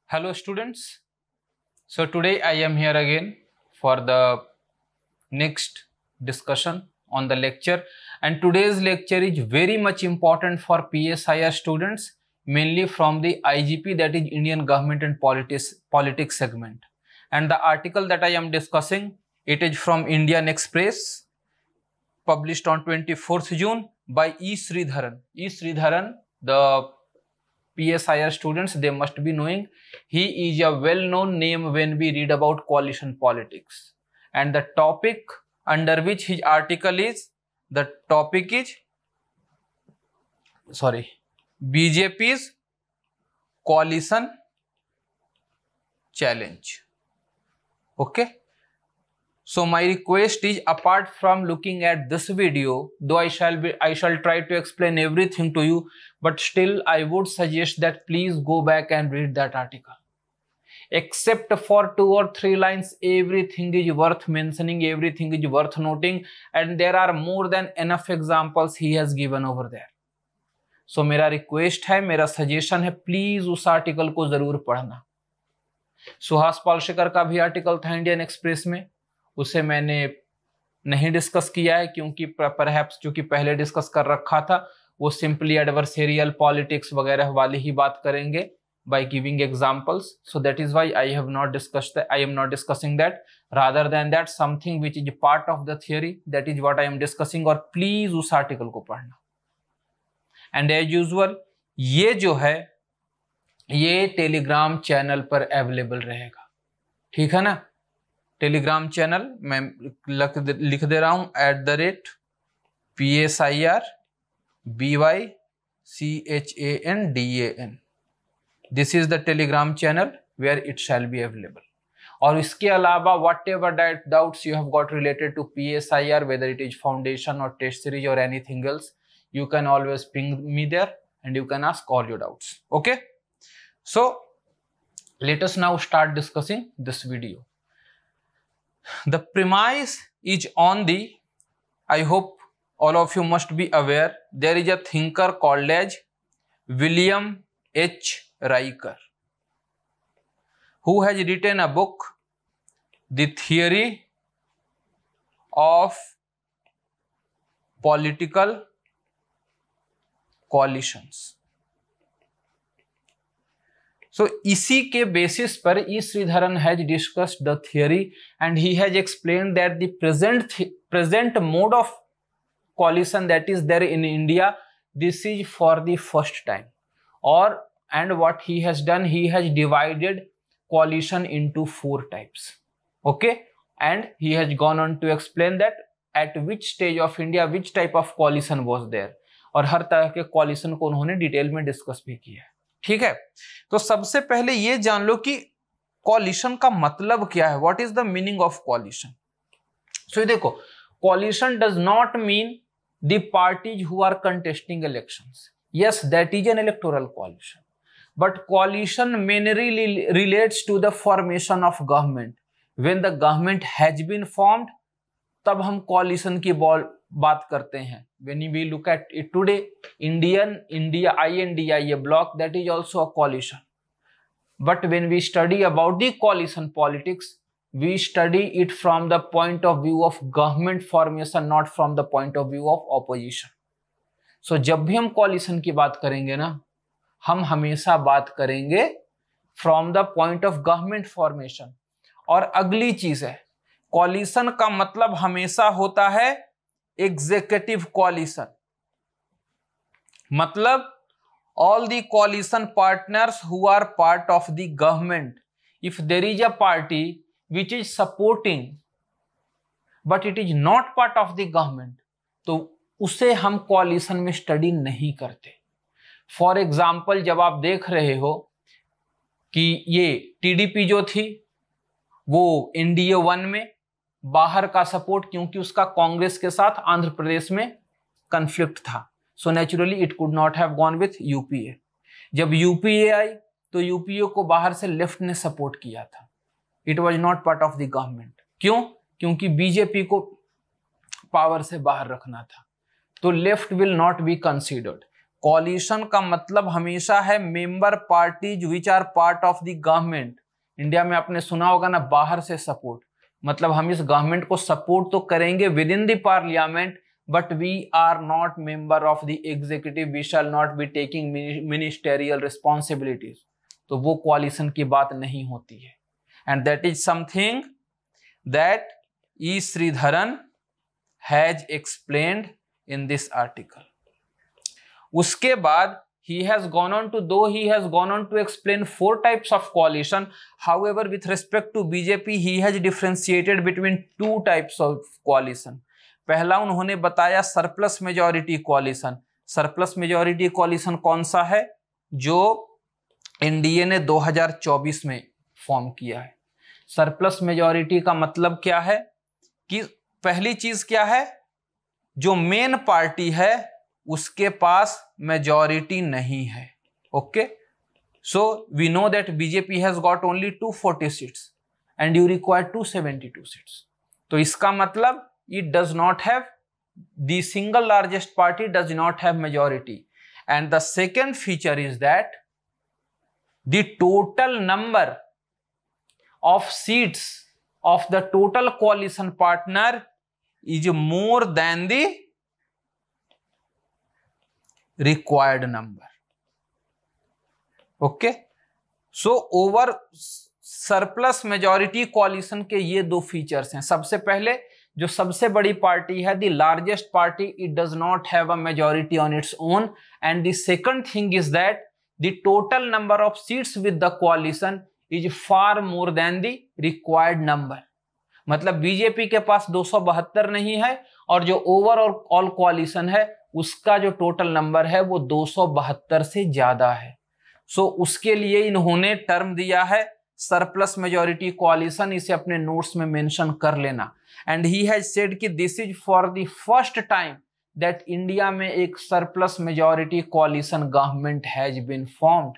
Hello students. So today I am here again for the next discussion on the lecture, and today's lecture is very much important for PSIR students, mainly from the IGP, that is Indian Government and Politics segment. And the article that I am discussing, it is from Indian Express, published on 24th June by E. Sridharan. E. Sridharan, the PSIR students, they must be knowing, he is a well-known name when we read about coalition politics. And the topic under which his article is, the topic is, BJP's coalition challenge. Okay. So my request is, apart from looking at this video, though I shall try to explain everything to you, but still I would suggest that please go back and read that article. Except for 2 or 3 lines, everything is worth mentioning, everything is worth noting, and there are more than enough examples he has given over there. So मेरा request है, मेरा suggestion है, please उस article को जरूर पढ़ना. सुहास पालशेकर का भी आर्टिकल था इंडियन एक्सप्रेस में, उसे मैंने नहीं डिस्कस किया है क्योंकि परहैप्स चूंकि पहले डिस्कस कर रखा था, वो सिंपली एडवर्सेरियल पॉलिटिक्स वगैरह वाली ही बात करेंगे by giving examples. So that is why I am not discussing that. Rather than that, something which is part of the theory, that is what I am discussing. और please उस article को पढ़ना. And as usual ये जो है ये Telegram channel पर available रहेगा, ठीक है ना. टेलीग्राम चैनल मैं लिख दे रहा हूं @PSIR BYCHANDAN. This is the Telegram channel where it shall be available. और इसके अलावा whatever doubts you have got related to PSIR, whether it is foundation or test series or anything else, you can always ping me there and you can ask all your doubts. Okay, so let us now start discussing this video. The premise is on the, I hope all of you must be aware, there is a thinker called as William H. Riker, who has written a book, The Theory of Political Coalitions. So इसी के basis पर E. Sridharan has discussed the theory and he has explained that the present mode of coalition that is there in India, this is for the first time. And what he has done, he has divided coalition into 4 types. Okay, and he has gone on to explain that at which stage of India which type of coalition was there, और हर तरह के कोalition को उन्होंने detail में discuss भी किया है. ठीक है, तो सबसे पहले ये जान लो कि कोalition का मतलब क्या है. What is the meaning of coalition? So देखो, coalition does not mean the parties who are contesting elections. Yes, that is an electoral coalition, but coalition mainly relates to the formation of government. when the government has been formed, तब हम कोalition की बात करते हैं. When we look at it today, India INDIA bloc, that is also a coalition. But when we study about the coalition politics, we study it from the point of view of government formation, not from the point of view of opposition. So जब भी हम coalition की बात करेंगे ना, हम हमेशा बात करेंगे from the point of government formation. और अगली चीज है, कोalition का मतलब हमेशा होता है एग्जीक्यूटिव कोalition. मतलब all the coalition partners who are part of the government. If there is a party which is supporting but it is not part of the government, तो उसे हम coalition में स्टडी नहीं करते. फॉर एग्जाम्पल, जब आप देख रहे हो कि ये टीडीपी जो थी वो NDA 1 में बाहर का सपोर्ट, क्योंकि उसका कांग्रेस के साथ आंध्र प्रदेश में कंफ्लिक्ट था, so naturally it could not have gone with UPA. जब यूपीए आई तो यूपीए को बाहर से लेफ्ट ने सपोर्ट किया था. It was not part of the government. क्यों? क्योंकि बीजेपी को पावर से बाहर रखना था, तो left will not be considered. Coalition का मतलब हमेशा है member parties which are part of the government. India में आपने सुना होगा ना, बाहर से सपोर्ट, मतलब हम इस गवर्नमेंट को सपोर्ट तो करेंगे within the parliament, but we are not member of the executive, we shall not be taking ministerial responsibilities. तो वो कॉलिशन की बात नहीं होती है, and that is something that E Sreedharan has explained in this article. उसके बाद he has gone on to explain 4 types of coalition. However, with respect to BJP, he has differentiated between 2 types of coalition. पहला उन्होंने बताया surplus majority कोalition। Surplus majority कोalition कौन सा है? जो NDA ने 2024 में फॉर्म किया है। सरप्लस मेजॉरिटी का मतलब क्या है कि पहली चीज क्या है, जो मेन पार्टी है उसके पास मेजॉरिटी नहीं है। Okay, so we know that BJP has got only 240 seats and you require 272 seats. तो इसका मतलब it does not have, the single largest party does not have majority. And the second feature is that the total number of seats of the total coalition partner is more than the required number. Okay, so over surplus majority coalition के ये 2 features हैं। सबसे पहले, जो सबसे बड़ी party है, the largest party, it does not have a majority on its own. And the second thing is that the total number of seats with the कोalition is far more than the required number. मतलब BJP के पास 272 नहीं है, और जो overall कोalition है उसका जो total number है वो 272 से ज्यादा है। सो उसके लिए इन्होंने टर्म दिया है सरप्लस मेजॉरिटी कोalition। इसे अपने नोट्स में मेंशन कर लेना। एंड ही हैज सेड कि this is for the first time that India में एक surplus majority coalition government has been formed.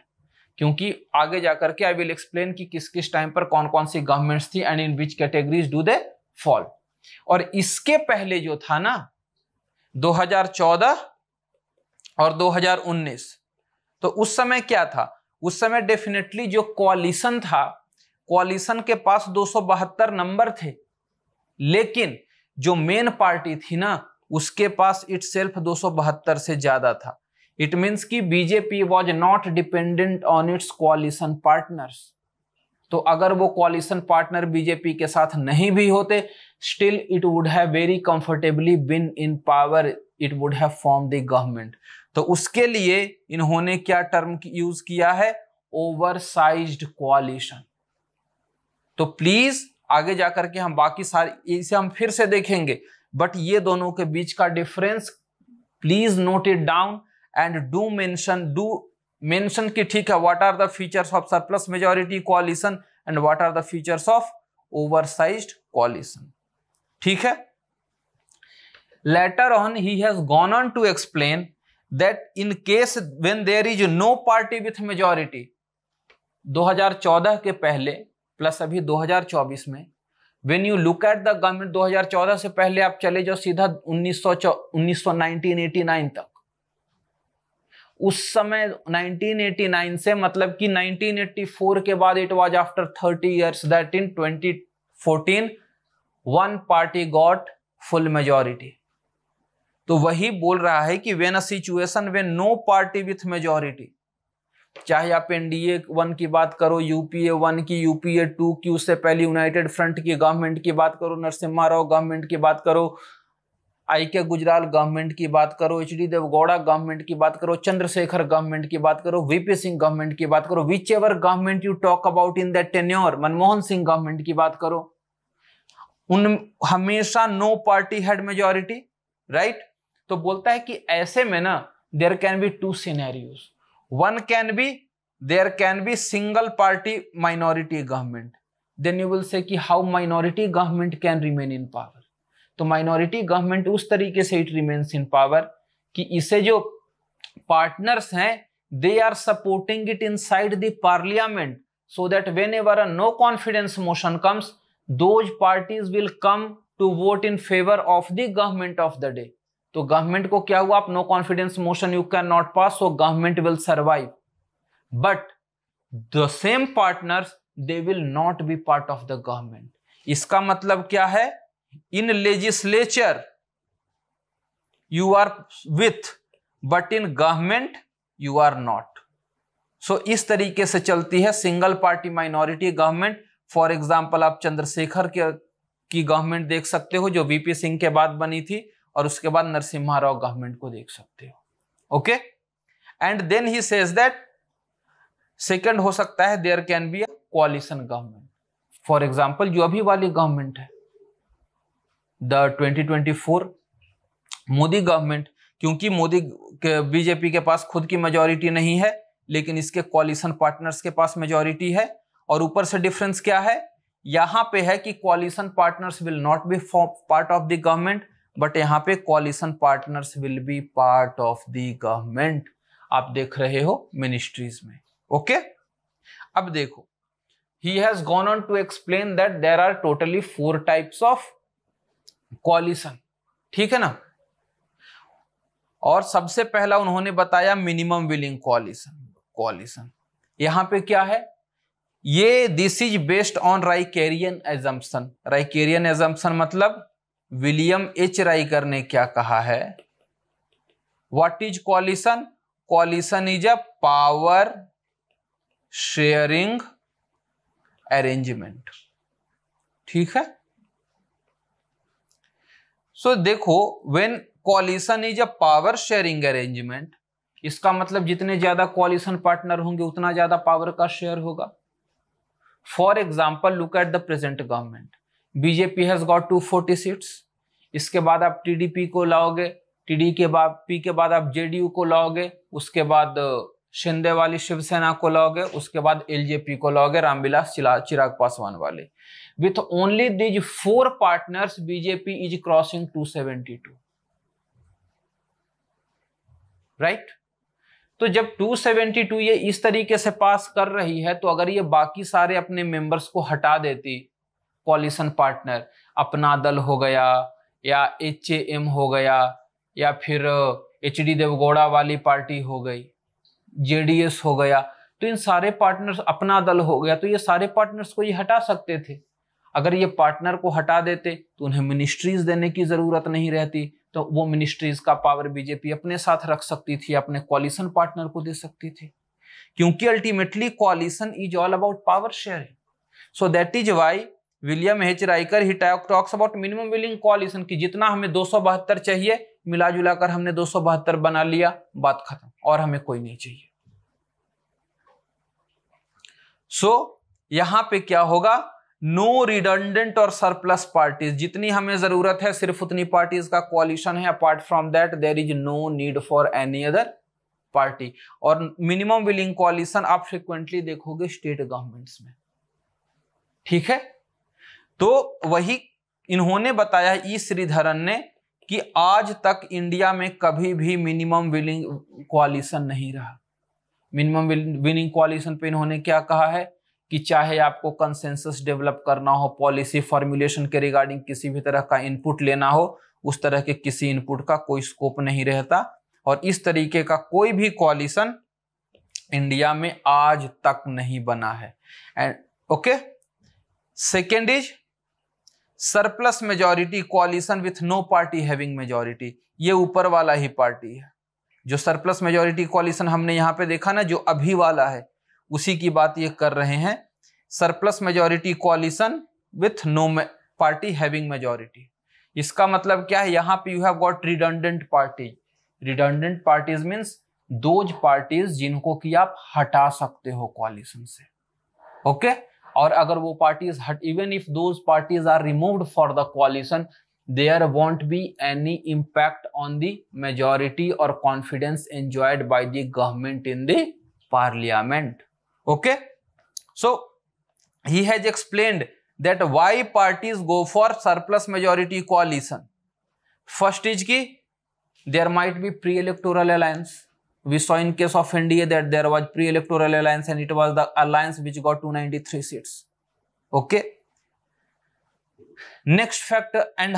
क्योंकि आगे जाकर के आई विल एक्सप्लेन कि किस किस टाइम पर कौन कौन सी गवर्नमेंट्स थी and in which categories do they fall. और इसके पहले जो था ना, 2014 और 2019, तो उस समय क्या था? उस समय डेफिनेटली जो कोalition था, कोalition के पास 272 नंबर थे, लेकिन जो मेन पार्टी थी ना उसके पास इटसेल्फ 272 से ज्यादा था। इट मीन्स कि BJP was not dependent on it's कोalition partners. तो अगर वो कोalition पार्टनर बीजेपी के साथ नहीं भी होते, still it would have very comfortably been in power, it would have form the government. तो उसके लिए इन्होंने क्या टर्म यूज किया है? Oversized coalition. तो प्लीज आगे जाकर के हम बाकी सारे इसे हम फिर से देखेंगे, बट ये दोनों के बीच का difference please note it down and do mention कि ठीक है, what are the features of surplus majority coalition and what are the features of oversized coalition. ठीक है। Later on he has gone on to explain that in case when there is no party with majority, 2014 के पहले plus अभी 2024 में, when you look at the government, 2014 से पहले आप चले जाओ सीधा 1989 तक। उस समय 1989 से मतलब कि 1984 के बाद it was after 30 years that in 2014 one party got full majority। तो वही बोल रहा है कि when a situation when no party with majority, चाहे आप एनडीए 1 की बात करो, यूपीए 1 की, यूपीए 2 की, उससे पहले यूनाइटेड फ्रंट की गवर्नमेंट की बात करो, नरसिम्हा राव गवर्नमेंट की बात करो, आई.के. गुजराल गवर्नमेंट की बात करो, एच.डी. देवगौड़ा गवर्नमेंट की बात करो, चंद्रशेखर गवर्नमेंट की बात करो, वीपी सिंह गवर्नमेंट की बात करो, whichever government you talk about in that tenure, Manmohan Singh government की बात करो, उन हमेशा no party had majority, right. तो बोलता है कि ऐसे में ना there can be 2 scenarios, one can be there can be single party minority government, then you will say कि how minority government can remain in power. तो माइनॉरिटी गवर्नमेंट उस तरीके से इट रिमेन्स इन पावर कि इसे जो partners हैं they are supporting it inside the parliament, so that whenever a no confidence motion comes, those parties will come to vote in favour of the government of the day. तो government को क्या हुआ, आप no confidence motion you can not pass, so government will survive, but the same partners they will not be part of the government. इसका मतलब क्या है, in legislature you are with but in government you are not. So इस तरीके से चलती है single party minority government. For example आप चंद्रशेखर की गवर्नमेंट देख सकते हो जो वीपी सिंह के बाद बनी थी, और उसके बाद नरसिम्हा राव गवर्नमेंट को देख सकते हो। Okay, and then he says that second हो सकता है there can be a coalition government. For example जो अभी वाली गवर्नमेंट है द 2024 मोदी गवर्नमेंट, क्योंकि मोदी बीजेपी के पास खुद की मेजॉरिटी नहीं है, लेकिन इसके कोalition पार्टनर्स के पास मेजॉरिटी है। और ऊपर से डिफरेंस क्या है, यहां पे है कि coalition partners will not be part of the government, but यहां पे coalition partners will be part of the government. आप देख रहे हो मिनिस्ट्रीज में। ओके, अब देखो, he has gone on to explain that there are totally 4 types of coalition, ठीक है ना। और सबसे पहला उन्होंने बताया मिनिमम विलिंग कोalition। यहां पे क्या है, ये this is based on Rikerian assumption. Rikerian assumption मतलब विलियम एच राइकर ने क्या कहा है, what is coalition? Coalition is a power sharing arrangement, ठीक है। सो देखो, when coalition is a power sharing arrangement, इसका मतलब जितने ज्यादा कोalition पार्टनर होंगे उतना ज्यादा पावर का शेयर होगा। For example look at the present government, BJP has got 240 seats, इसके बाद आप टीडीपी को लाओगे, टीडीपी के बाद आप जेडीयू को लाओगे, उसके बाद शिंदे वाली शिवसेना को लाओगे, उसके बाद एलजेपी को लाओगे, रामविलास चिराग पासवान वाले। With only these 4 partners BJP is crossing 272, right. तो जब 272 ये इस तरीके से पास कर रही है, तो अगर ये बाकी सारे अपने मेंबर्स को हटा देती, कोalition पार्टनर, अपना दल हो गया या HAM हो गया या फिर HD देवगौड़ा वाली पार्टी हो गई, JDS हो गया, तो इन सारे पार्टनर्स, अपना दल हो गया, तो ये सारे पार्टनर्स को ये हटा सकते थे। अगर ये पार्टनर को हटा देते तो उन्हें मिनिस्ट्रीज देने की जरूरत नहीं रहती, तो वो मिनिस्ट्रीज का पावर बीजेपी अपने साथ रख सकती थी, अपने कोalition पार्टनर को दे सकती थी, क्योंकि ultimately coalition is all about power sharing. So that is why William H Riker he talks about minimum willing coalition की जितना हमें 272 चाहिए, मिला जुला कर हमने 272 बना लिया, बात खत्म, और हमें कोई नहीं चाहिए। सो यहां पे क्या होगा, नो रिडंडेंट और सरप्लस पार्टीज, जितनी हमें जरूरत है सिर्फ उतनी पार्टीज का कोalition है, apart from that there is no need for any other party. और मिनिमम विलिंग कोalition आप फ्रिक्वेंटली देखोगे स्टेट गवर्नमेंट्स में, ठीक है। तो वही इन्होंने बताया, ई श्रीधरन ने, कि आज तक इंडिया में कभी भी मिनिमम विलिंग कोalition नहीं रहा। मिनिमम विलिंग कोalition पे इन्होंने क्या कहा है कि चाहे आपको कंसेंसस डेवलप करना हो, पॉलिसी फॉर्मुलेशन के रिगार्डिंग किसी भी तरह का इनपुट लेना हो, उस तरह के किसी इनपुट का कोई स्कोप नहीं रहता, और इस तरीके का कोई भी कोalition इंडिया में आज तक नहीं बना है। And okay, second is surplus majority coalition with no party having majority. ये ऊपर वाला ही पार्टी है, जो सरप्लस मेजॉरिटी कोalition हमने यहां पे देखा ना, जो अभी वाला है, उसी की बात ये कर रहे हैं। Surplus majority coalition with no party having majority, इसका मतलब क्या है, यहां पे you have got redundant party. Redundant parties means those parties जिनको कि आप हटा सकते हो कोalition से, ओके। और अगर वो पार्टीज हट, even if those parties are removed for the coalition, there won't be any impact on the majority or confidence enjoyed by the government in the parliament. Okay, so he has explained that why parties go for surplus majority coalition. First is ki there might be pre-electoral alliance. We saw in case of NDA that there was pre-electoral alliance and it was the alliance which got 293 seats. Okay, next factor, and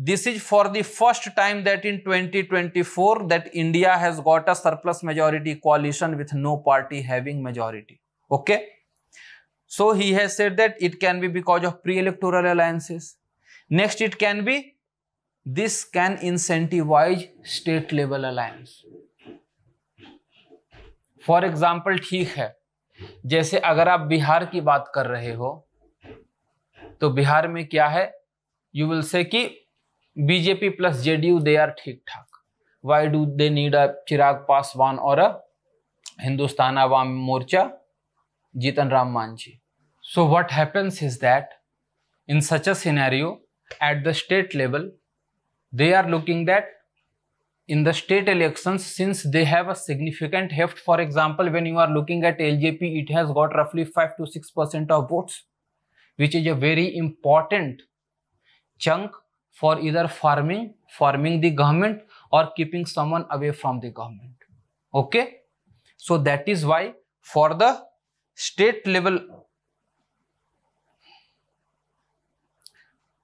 this is for the first time that in 2024 that India has got a surplus majority coalition with no party having majority. Okay, so he has said that it can be because of pre-electoral alliances. Next, it can be this can incentivize state level alliance. For example, ठीक है, जैसे अगर आप बिहार की बात कर रहे हो तो बिहार में क्या है, यू विल से कि BJP plus JDU they are ठीक ठाक. Why do they need a Chirag Paswan और a Hindustan Awam Morcha Jitan Ram Manjhi? So what happens is that in such a scenario at the state level they are looking that in the state elections, since they have a significant heft, for example, when you are looking at LJP, it has got roughly 5 to 6% of votes, which is a very important chunk for either farming the government or keeping someone away from the government. Okay, so that is why for the state level,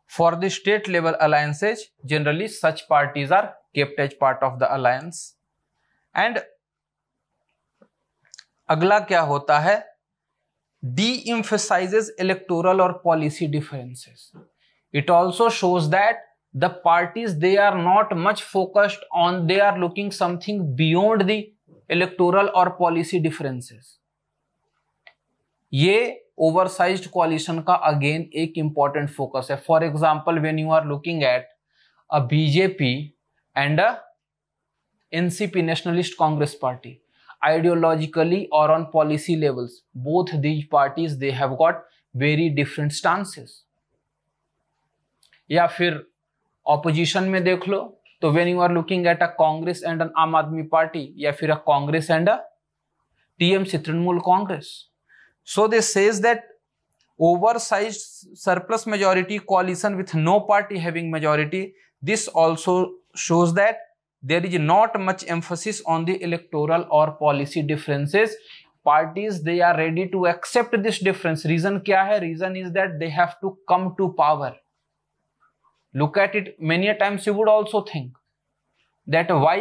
for the state level alliances, generally such parties are kept as part of the alliance. And अगला क्या होता है, de-emphasizes electoral or policy differences. It also shows that the parties, they are not much focused on, they are looking something beyond the electoral or policy differences. ये oversized coalition का again एक important focus है. For example, when you are looking at a BJP and a NCP, Nationalist Congress Party, ideologically और on policy levels, both these parties they have got very different stances. या फिर opposition में देख लो तो when you are looking at a Congress and an Aam Aadmi party, या फिर a Congress and a TMC, Trinamool Congress. So this says that oversized surplus majority coalition with no party having majority, this also shows that there is not much emphasis on the electoral or policy differences. Parties, they are ready to accept this difference. Reason क्या है? Reason is that they have to come to power. Look at it, many a times you would also think that why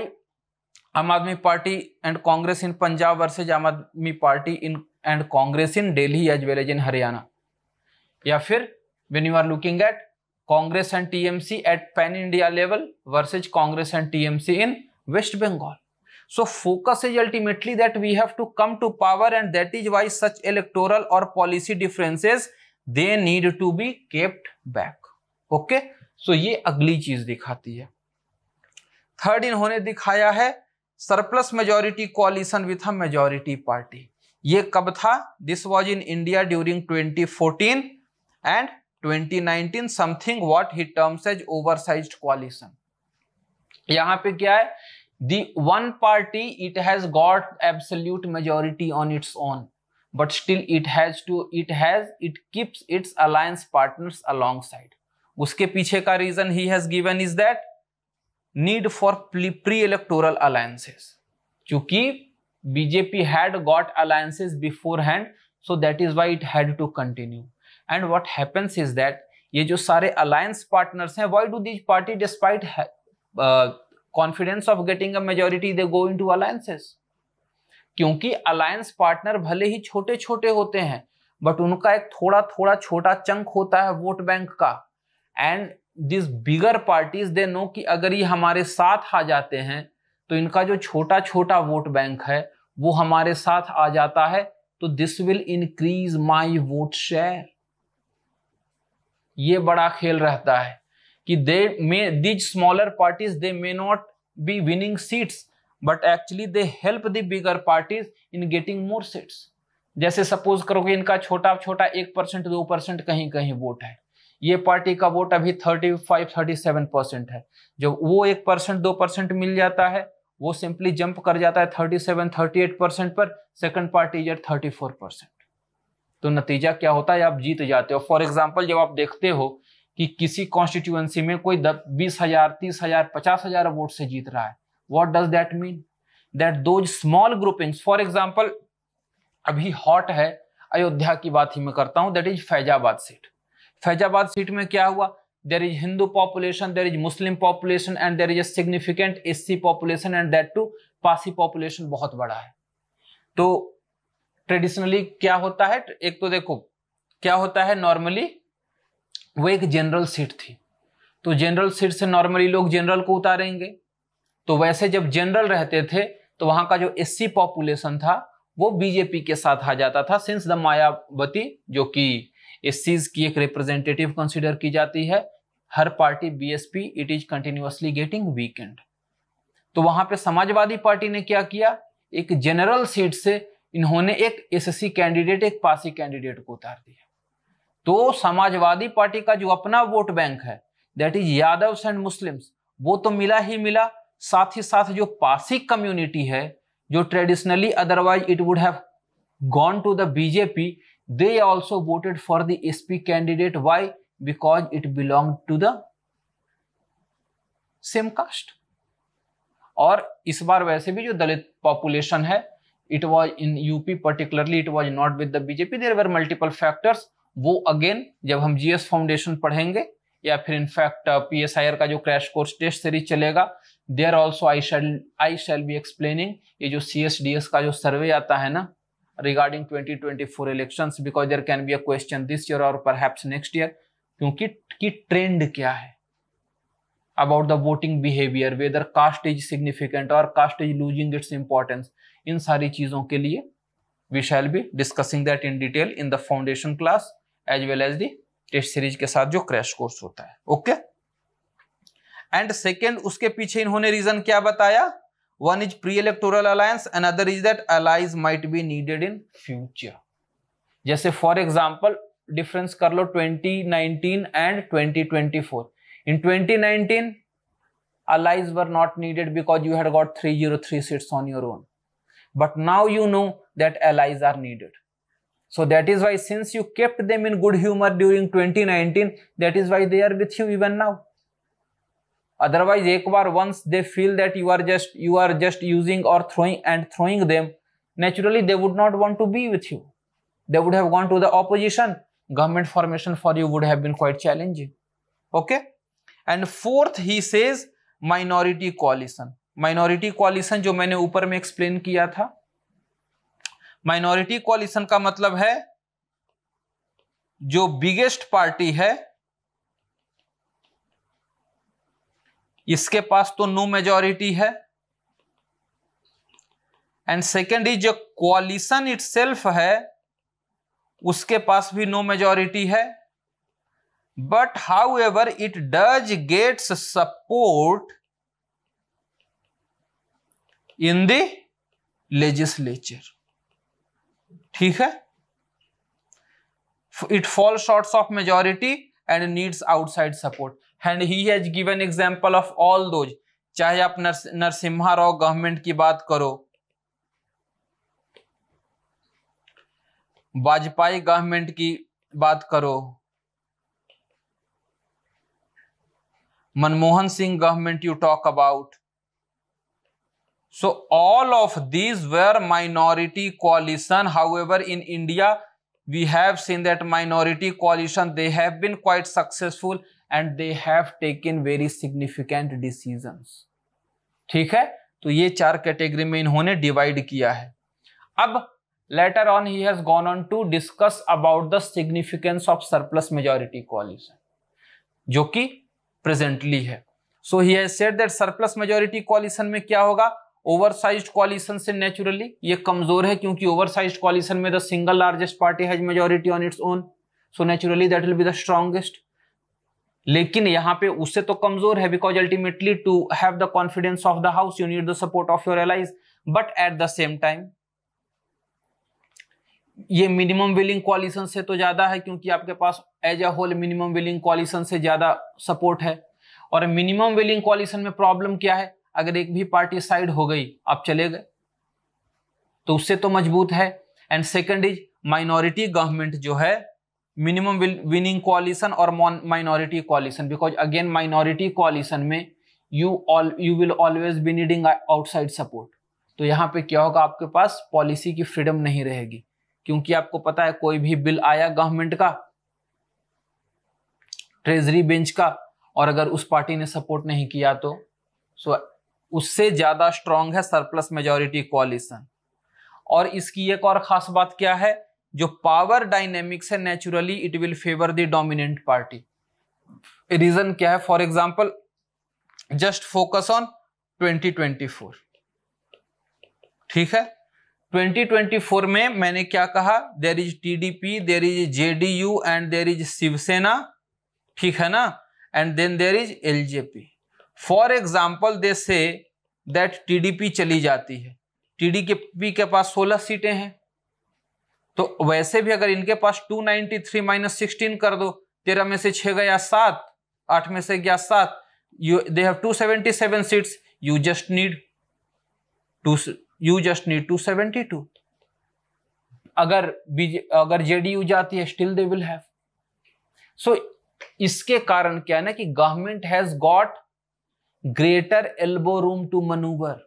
Aam Aadmi Party and Congress in Punjab versus Aam Aadmi Party in and Congress in Delhi as well as in Haryana. या फिर when you are looking at Congress and TMC at pan India level versus Congress and TMC in West Bengal. So focus is ultimately that we have to come to power, and that is why such electoral or policy differences, they need to be kept back. Okay, so ये अगली चीज दिखाती है. Third इन्होंने दिखाया है surplus majority coalition with a majority party. ये कब था? This was in India during 2014 and 2019, something what he terms as oversized coalition. यहां पे क्या है, the one party it has got absolute majority on its own, but still it keeps its alliance partners alongside. उसके पीछे का reason he has given is that need for pre electoral alliances. क्योंकि BJP had got alliances beforehand, so that is why it had to continue. And what happens is that ये जो सारे alliance partners हैं, why do these parties, despite confidence of getting a majority, they go into alliances? क्योंकि alliance partner भले ही छोटे छोटे होते हैं, but उनका एक थोड़ा थोड़ा छोटा चंक होता है वोट बैंक का. And these bigger parties, they know कि अगर ये हमारे साथ आ जाते हैं तो इनका जो छोटा छोटा वोट बैंक है वो हमारे साथ आ जाता है, तो this will increase my vote share. ये बड़ा खेल रहता है कि these smaller parties they may not be winning seats, but actually they help the bigger parties in getting more seats. जैसे सपोज करो कि इनका छोटा छोटा 1% 2% कहीं कहीं वोट है, ये पार्टी का वोट अभी 35-37% है. जब वो 1% 2% मिल जाता है, वो सिंपली जंप कर जाता है 37-38% पर, सेकंड पार्टी इज एट 34%. तो नतीजा क्या होता है, आप जीत जाते हो. फॉर एग्जांपल, जब आप देखते हो कि किसी कॉन्स्टिट्यूएंसी में कोई 20,000 30,000 50,000 वोट से जीत रहा है, what does that mean? That those small groupings, for example अभी हॉट है, अयोध्या की बात ही मैं करता हूं, that is Faizabad seat. Faizabad seat में क्या हुआ, there is Hindu population, there is Muslim population and there is a significant SC population and that too Pasi population बहुत बड़ा है। तो ट्रेडिशनली क्या होता है, एक तो देखो क्या होता है, नॉर्मली वो एक जनरल सीट थी, तो जनरल सीट से नॉर्मली लोग जनरल को उतारेंगे, तो वैसे जब जनरल रहते थे तो वहां का जो एससी पॉपुलेशन था वो बीजेपी के साथ आ जाता था, सिंस द मायावती जो कि एससीज की एक रिप्रेजेंटेटिव कंसीडर की जाती है, हर party BSP it is continuously getting weakened. तो वहां पे समाजवादी पार्टी ने क्या किया, एक जनरल सीट से इन्होंने एक एससी कैंडिडेट, एक पासी कैंडिडेट को उतार दिया। तो समाजवादी पार्टी का जो अपना वोट बैंक है that is Yadavs and Muslims, वो तो मिला ही मिला, साथ ही साथ जो पासी कम्युनिटी है जो traditionally otherwise it would have gone to the BJP, they also voted for the SP candidate. Why? Because it belong to the same caste. और इस बार वैसे भी जो दलित पॉपुलेशन है it was in UP particularly, it was not with the BJP, there were multiple factors. वो again जब हम जीएस फाउंडेशन पढ़ेंगे या फिर इनफैक्ट पीएसआईआर का जो क्रैश कोर्स टेस्ट सीरीज चलेगा, there also I shall be explaining ये जो सीएसडीएस का जो सर्वे आता है ना regarding 2024 elections, because there can be a question this year और परहैप्स नेक्स्ट ईयर, क्योंकि की ट्रेंड क्या है about the voting behaviour, whether caste is significant और caste is losing its importance, इन सारी चीजों के लिए we shall be discussing that in detail in the foundation class as well as the test series के साथ जो क्रैश कोर्स होता है। ओके, एंड सेकेंड उसके पीछे इन्होंने रीजन क्या बताया, one is pre electoral alliance, another is that allies might be needed in future. जैसे फॉर एग्जांपल डिफरेंस कर लो 2019 and 2024। In 2019 allies were not needed because you had got 303 seats on your own, but now you know that allies are needed, so that is why since you kept them in good humor during 2019, that is why they are with you even now. Otherwise एक बार once they feel that you are just using or throwing them, naturally they would not want to be with you, they would have gone to the opposition. Government formation for you would have been quite challenging. Okay, and fourth he says minority coalition. Minority coalition जो मैंने ऊपर में explain किया था, minority कोalition का मतलब है जो बिगेस्ट पार्टी है इसके पास तो नो मेजॉरिटी है, एंड सेकेंड इज जो कोalition इटसेल्फ है उसके पास भी नो मेजॉरिटी है, but however it does gets support in the legislature। ठीक है, it falls short of majority and needs outside support, and he has given example of all those, चाहे आप Narasimha Rao government की बात करो, वाजपेयी गवर्नमेंट की बात करो, Manmohan Singh government you talk about. So all of these were minority coalition. However, in India, we have seen that minority coalition, they have been quite successful and they have taken very significant decisions. ठीक है, तो ये चार category में इन्होंने divide किया है। अब later on he has gone on to discuss about the significance of surplus majority coalition, जो कि प्रेजेंटली है। So he has said that surplus majority coalition में क्या होगा, ओवरसाइज्ड कोalition से नेचुरली ये कमजोर है, क्योंकि ओवरसाइज्ड कोalition में the single largest party has majority on its own, so naturally that will be the strongest. लेकिन यहां पे उससे तो कमजोर है, because ultimately to have the confidence of the house you need the support of your allies, but at the same time ये minimum willing coalition से तो ज्यादा है, क्योंकि आपके पास as a whole minimum willing coalition से ज्यादा सपोर्ट है। और मिनिमम विलिंग कोalition में प्रॉब्लम क्या है, अगर एक भी पार्टी साइड हो गई आप चले गए, तो उससे तो मजबूत है। And second is minority government जो है मिनिमम विनिंग कोalition और minority coalition, because again minority coalition में you will always be needing outside support. तो यहाँ पे क्या होगा, आपके पास पॉलिसी की फ्रीडम नहीं रहेगी, क्योंकि आपको पता है कोई भी बिल आया गवर्नमेंट का ट्रेजरी बेंच का, और अगर उस पार्टी ने सपोर्ट नहीं किया तो सो उससे ज्यादा स्ट्रांग है सरप्लस मेजॉरिटी कोalition। और इसकी एक और खास बात क्या है, जो पावर डायनेमिक्स है naturally it will favour the dominant party. Reason क्या है, for example just focus on 2024, ठीक है। 2024 में मैंने क्या कहा, there is TDP, there is JDU and there is Shiv Sena, ठीक है ना, and then there is LJP. For example they say that TDP चली जाती है, टीडीपी के पास 16 सीटें हैं, तो वैसे भी अगर इनके पास 293 माइनस 16 कर दो, 13 में से 6 गया 7, 8 में से गया 7, they have 277 seats, you just need 272। अगर जेडीयू जाती है still they will have. So इसके कारण क्या है ना कि government has got greater elbow room to manoeuvre,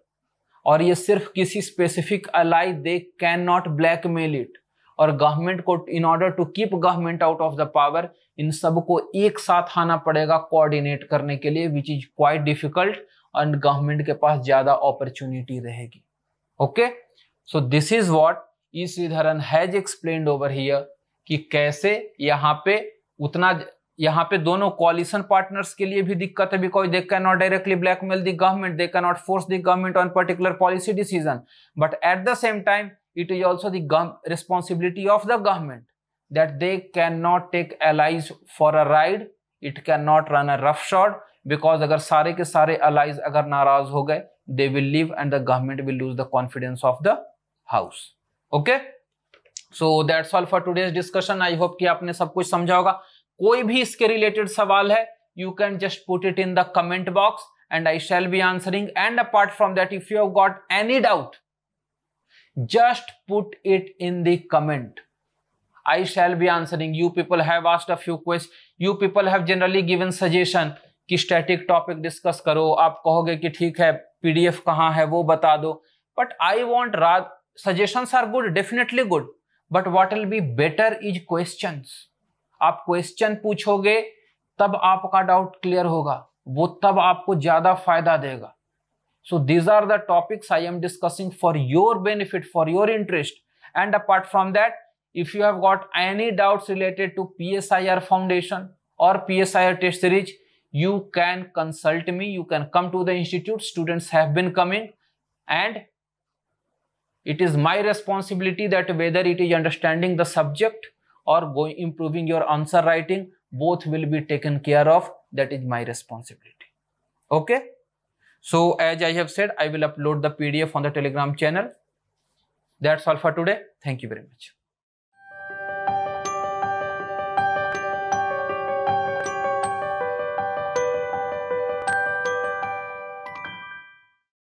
और ये सिर्फ किसी specific ally they can not blackmail it. और गवर्नमेंट को in order to keep government out of the power, इन सबको एक साथ आना पड़ेगा कोऑर्डिनेट करने के लिए, which is quite difficult, and government के पास ज्यादा अपॉर्चुनिटी रहेगी। Okay, so this is what E Sreedharan has explained over here, कि कैसे यहाँ पे दोनों कोalition पार्टनर्स के लिए भी दिक्कत है, because they can not directly blackmail the government, they can not force the government on particular policy decision, but at the same time it is also the responsibility of the government that they cannot take allies for a ride, it cannot run a roughshod, because अगर सारे के सारे allies अगर नाराज हो गए, they will leave and the government will lose the confidence of the house। okay, so that's all for today's discussion। I hope कि आपने सब कुछ समझा होगा। कोई भी इसके रिलेटेड सवाल है, you can just put it in the comment box and I shall be answering, and apart from that if you have got any doubt, just put it in the comment, I shall be answering। You people have asked a few questions, you people have generally given suggestion कि static topic discuss करो, आप कहोगे कि ठीक है PDF कहाँ है वो बता दो, but I want suggestions are good, definitely good, but what will be better is questions। आप क्वेश्चन पूछोगे तब आपका डाउट क्लियर होगा, वो तब आपको ज्यादा फायदा देगा। So these are the topics I am discussing for your benefit, for your interest, and apart from that, if you have got any doubts related to PSIR Foundation or PSIR test series, you can consult me, you can come to the institute, students have been coming, and it is my responsibility that whether it is understanding the subject or improving your answer writing, both will be taken care of, that is my responsibility। okay, so as I have said, I will upload the PDF on the Telegram channel। That's all for today, thank you very much।